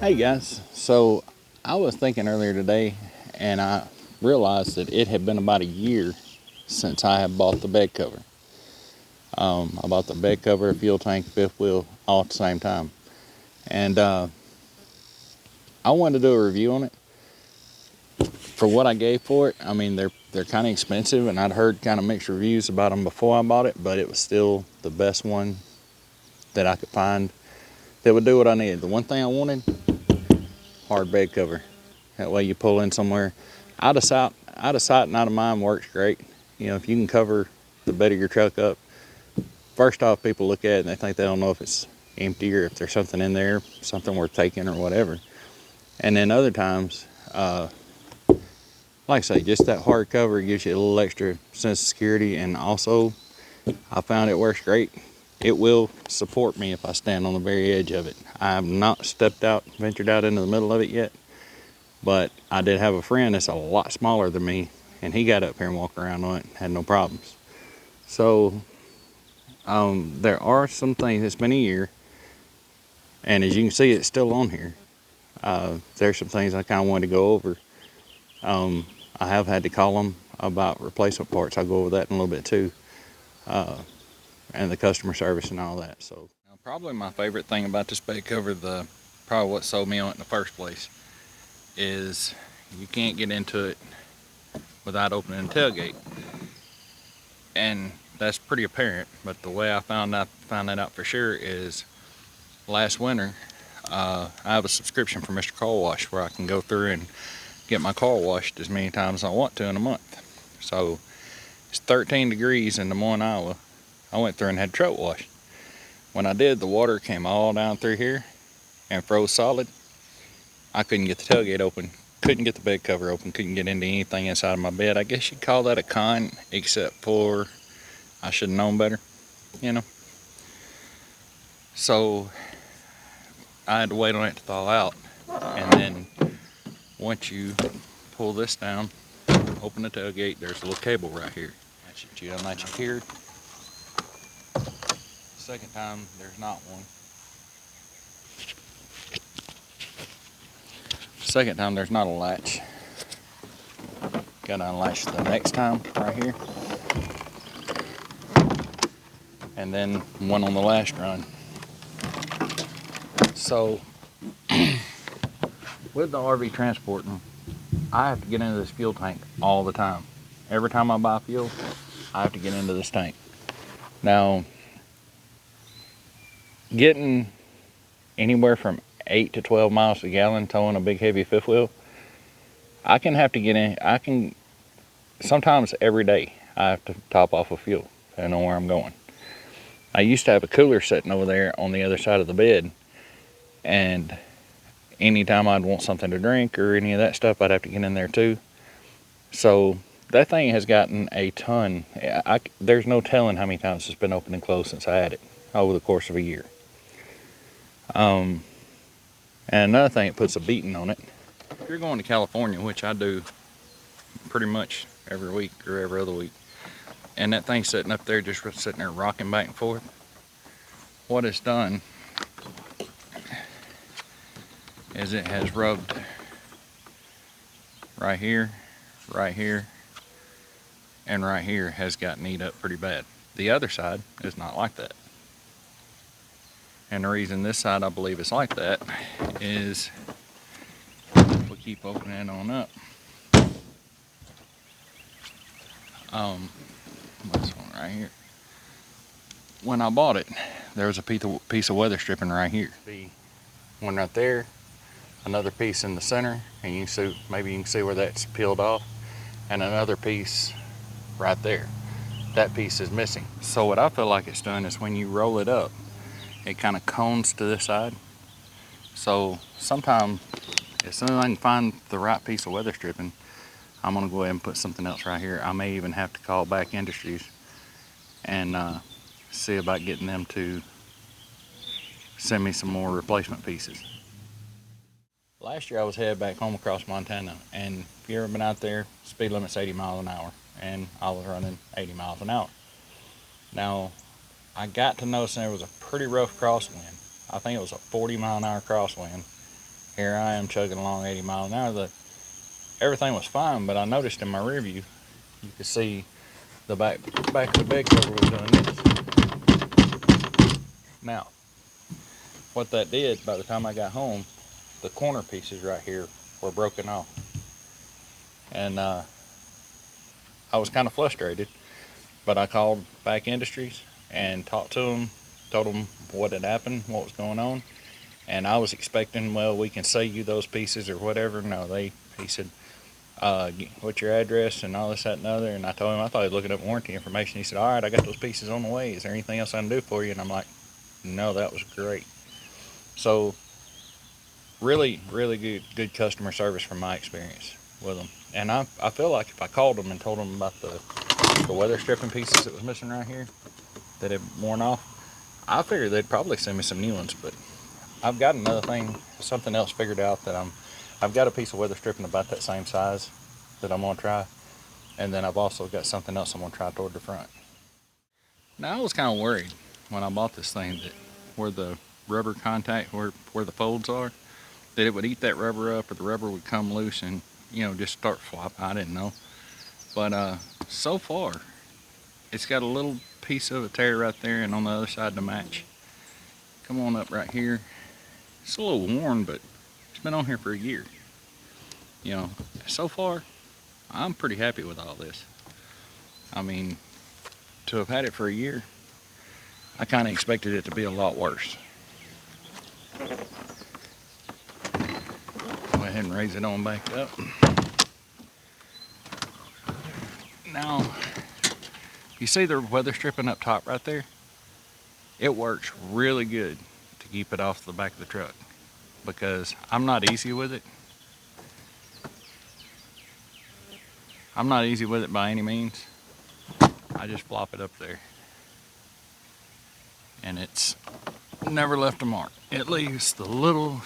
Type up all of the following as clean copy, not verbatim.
Hey guys, so I was thinking earlier today and I realized that it had been about a year since I had bought the bed cover. I bought the bed cover, fuel tank, fifth wheel all at the same time. And I wanted to do a review on it. For what I gave for it, I mean, they're kind of expensive, and I'd heard kind of mixed reviews about them before I bought it, but it was still the best one that I could find that would do what I needed. The one thing I wanted, hard bed cover. That way you pull in somewhere. Out of sight and out of mind works great. You know, if you can cover the bed of your truck up, first off, people look at it and they think they don't know if it's empty or if there's something in there, something worth taking or whatever. And then other times, like I say, just that hard cover gives you a little extra sense of security. And also, I found it works great. It will support me if I stand on the very edge of it. I have not ventured out into the middle of it yet. But I did have a friend that's a lot smaller than me, and he got up here and walked around on it and had no problems. So there are some things. It's been a year, and as you can see, it's still on here. There's some things I kind of wanted to go over. I have had to call them about replacement parts. I'll go over that in a little bit too, and the customer service and all that. So probably my favorite thing about this bed cover, probably what sold me on it in the first place, is you can't get into it without opening the tailgate. And that's pretty apparent, but the way I found that out for sure is last winter, I have a subscription for Mr. Car Wash where I can go through and get my car washed as many times as I want to in a month. So it's 13 degrees in Des Moines, Iowa. I went through and had truck washed. When I did, the water came all down through here and froze solid. I couldn't get the tailgate open, couldn't get the bed cover open, couldn't get into anything inside of my bed. I guess you'd call that a con, except for I should have known better, you know. So I had to wait on it to thaw out, and then once you pull this down, open the tailgate, there's a little cable right here. You unlatch it here. Second time, there's not one. Second time, there's not a latch. Gotta unlatch the next time right here. And then one on the last run. So with the RV transporting, I have to get into this fuel tank all the time. Every time I buy fuel, I have to get into this tank. Now, getting anywhere from 8 to 12 miles a gallon towing a big heavy fifth wheel, I can have to get in. Sometimes every day I have to top off of fuel depending on where I'm going. I used to have a cooler sitting over there on the other side of the bed, and anytime I'd want something to drink or any of that stuff, I'd have to get in there too. So that thing has gotten a ton. There's no telling how many times it's been open and closed since I had it over the course of a year. And another thing, it puts a beating on it. If you're going to California, which I do pretty much every week or every other week, and that thing's sitting up there, just sitting there rocking back and forth, what it's done is it has rubbed right here, and right here has gotten eat up pretty bad. The other side is not like that. And the reason this side I believe is like that is we keep opening it on up. This one right here. When I bought it, there was a piece of weather stripping right here. One right there, another piece in the center, and you can see, maybe you can see where that's peeled off, and another piece right there. That piece is missing. So what I feel like it's done is when you roll it up, it kind of cones to this side. So sometime, as soon as I can find the right piece of weather stripping, I'm gonna go ahead and put something else right here. I may even have to call Back Industries and see about getting them to send me some more replacement pieces. Last year I was headed back home across Montana, and if you've ever been out there, speed limit's 80 miles an hour, and I was running 80 miles an hour. Now, I got to noticing there was a pretty rough crosswind. I think it was a 40 mile an hour crosswind, here I am chugging along 80 miles an hour. Everything was fine, but I noticed in my rear view, you could see the back of the bed cover was doing this. Now, what that did, by the time I got home, the corner pieces right here were broken off. And I was kind of frustrated, but I called Back Industries and talked to them, told them what had happened, what was going on. And I was expecting, well, we can sell you those pieces or whatever. No, he said, what's your address and all this, that, and the other. And I told him, I thought he was looking up warranty information. He said, all right, I got those pieces on the way. Is there anything else I can do for you? And I'm like, no, that was great. So really, really good customer service from my experience with them. And I feel like if I called them and told them about the weather stripping pieces that was missing right here that had worn off, I figured they'd probably send me some new ones. But I've got something else figured out, that I've got a piece of weather stripping about that same size that I'm gonna try, and then I've also got something else I'm gonna try toward the front. Now I was kind of worried when I bought this thing that where the rubber contact, where the folds are, that it would eat that rubber up, or the rubber would come loose and just start flopping. I didn't know, but so far it's got a little piece of a tear right there, and on the other side to match. Come on up right here. It's a little worn, but it's been on here for a year. So far, I'm pretty happy with all this. I mean, to have had it for a year, I kind of expected it to be a lot worse. Go ahead and raise it on back up. Now, you see the weather stripping up top right there? It works really good to keep it off the back of the truck, because I'm not easy with it. I'm not easy with it by any means. I just flop it up there, and it's never left a mark. It leaves the little,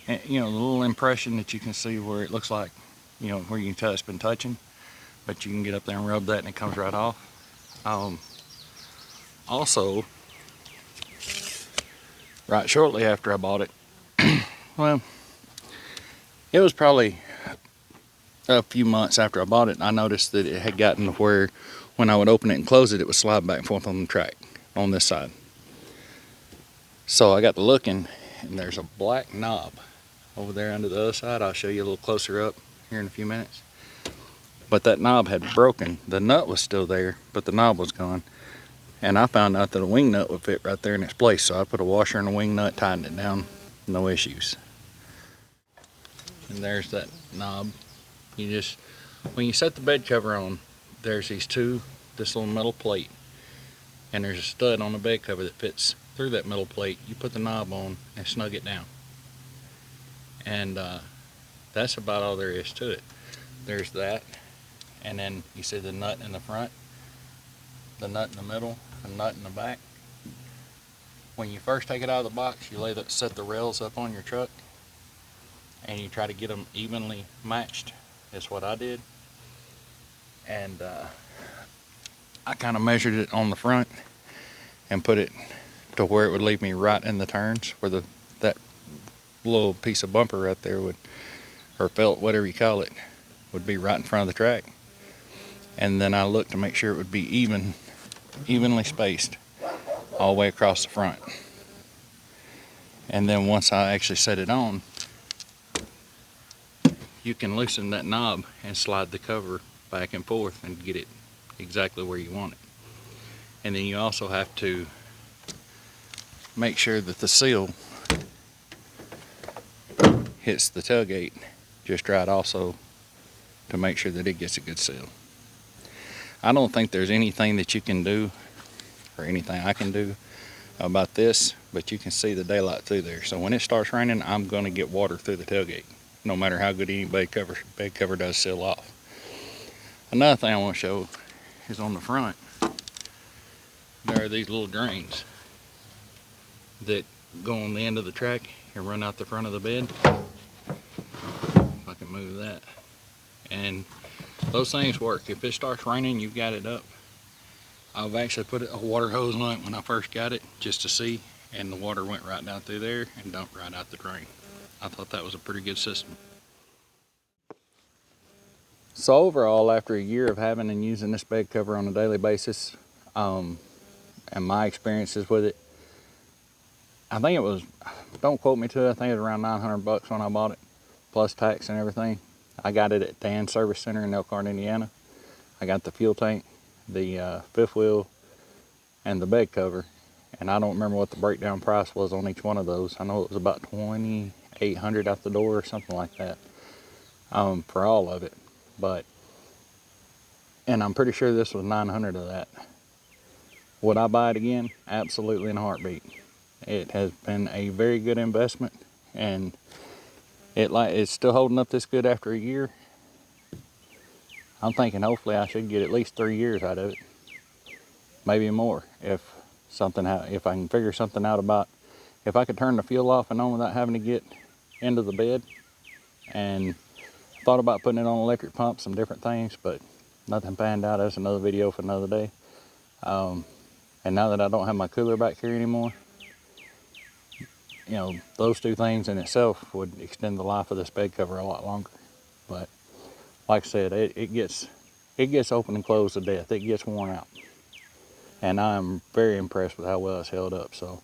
the little impression that you can see where it looks like, where you can tell it's been touching, but you can get up there and rub that and it comes right off. Also, right shortly after I bought it, well, it was probably a few months after I bought it, I noticed that it had gotten to where when I would open it and close it, it would slide back and forth on the track on this side. So I got to looking, and there's a black knob over there under the other side. I'll show you a little closer up here in a few minutes. But that knob had broken. The nut was still there, but the knob was gone. And I found out that a wing nut would fit right there in its place. So I put a washer in a wing nut, tightened it down, no issues. And there's that knob. When you set the bed cover on, there's this little metal plate, and there's a stud on the bed cover that fits through that metal plate. You put the knob on and snug it down. And that's about all there is to it. There's that, and then you see the nut in the front, the nut in the middle, the nut in the back. When you first take it out of the box, you set the rails up on your truck, and you try to get them evenly matched. Is what I did. And I kind of measured it on the front and put it to where it would leave me right in the turns, where that little piece of bumper right there or felt, whatever you call it, would be right in front of the track. And then I looked to make sure it would be evenly spaced all the way across the front. And then once I actually set it on, you can loosen that knob and slide the cover back and forth and get it exactly where you want it. And then you also have to make sure that the seal hits the tailgate just right also, to make sure that it gets a good seal. I don't think there's anything that you can do, or anything I can do about this, but you can see the daylight through there. So when it starts raining, I'm going to get water through the tailgate, no matter how good any bed cover does seal off. Another thing I want to show is on the front, there are these little drains that go on the end of the track and run out the front of the bed. If I can move that. And those things work. If it starts raining, you've got it up. I've actually put a water hose on it when I first got it, just to see, and the water went right down through there and dumped right out the drain. I thought that was a pretty good system. So overall, after a year of having and using this bed cover on a daily basis, and my experiences with it, I think it was, don't quote me to it, I think it was around 900 bucks when I bought it, plus tax and everything. I got it at Dan Service Center in Elkhart, Indiana. I got the fuel tank, the fifth wheel, and the bed cover. And I don't remember what the breakdown price was on each one of those. I know it was about $2,800 out the door or something like that, for all of it. And I'm pretty sure this was 900 of that. Would I buy it again? Absolutely, in a heartbeat. It has been a very good investment, and it's still holding up this good after a year. I'm thinking hopefully I should get at least 3 years out of it, maybe more, if I can figure something out about if I could turn the fuel off and on without having to get into the bed. And thought about putting it on electric pumps, some different things, but nothing panned out. That's another video for another day. And now that I don't have my cooler back here anymore, you know, those two things in itself would extend the life of this bed cover a lot longer. But like I said, it gets open and closed to death. It gets worn out. And I'm very impressed with how well it's held up. So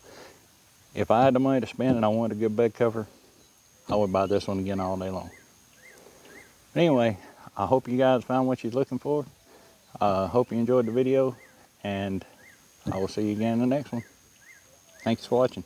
if I had the money to spend and I wanted a good bed cover, I would buy this one again all day long. Anyway, I hope you guys found what you're looking for. Hope you enjoyed the video, and I will see you again in the next one. Thanks for watching.